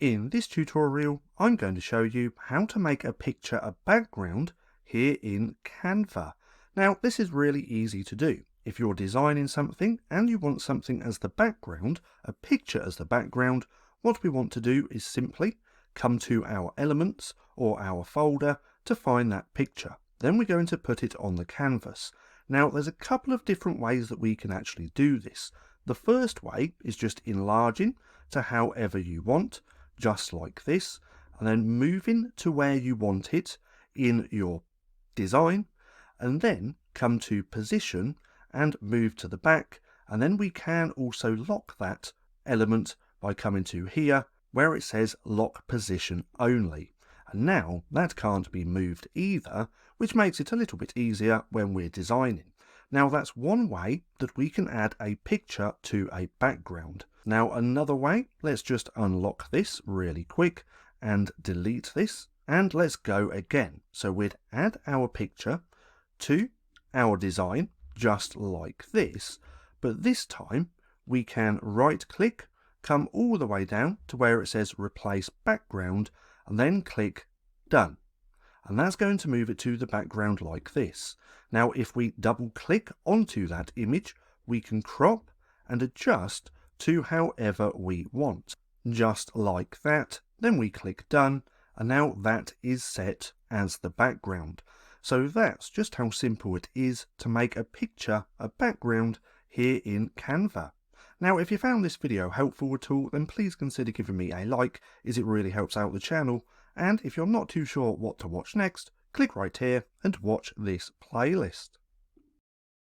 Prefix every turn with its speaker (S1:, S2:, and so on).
S1: In this tutorial, I'm going to show you how to make a picture a background here in Canva. Now, this is really easy to do. If you're designing something and you want something as the background, a picture as the background, what we want to do is simply come to our elements or our folder to find that picture. Then we're going to put it on the canvas. Now, there's a couple of different ways that we can actually do this. The first way is just enlarging to however you want, just like this, and then moving to where you want it in your design, and then come to position and move to the back, and then we can also lock that element by coming to here where it says lock position only. And now that can't be moved either, which makes it a little bit easier when we're designing. Now that's one way that we can add a picture to a background. Now another way, let's just unlock this really quick and delete this, and let's go again. So we'd add our picture to our design just like this, but this time we can right click, come all the way down to where it says replace background, and then click done. And that's going to move it to the background like this. Now if we double click onto that image, we can crop and adjust to however we want, just like that. Then we click done, and now that is set as the background. So that's just how simple it is to make a picture a background here in Canva. Now if you found this video helpful at all, then please consider giving me a like, as it really helps out the channel. And if you're not too sure what to watch next, click right here and watch this playlist.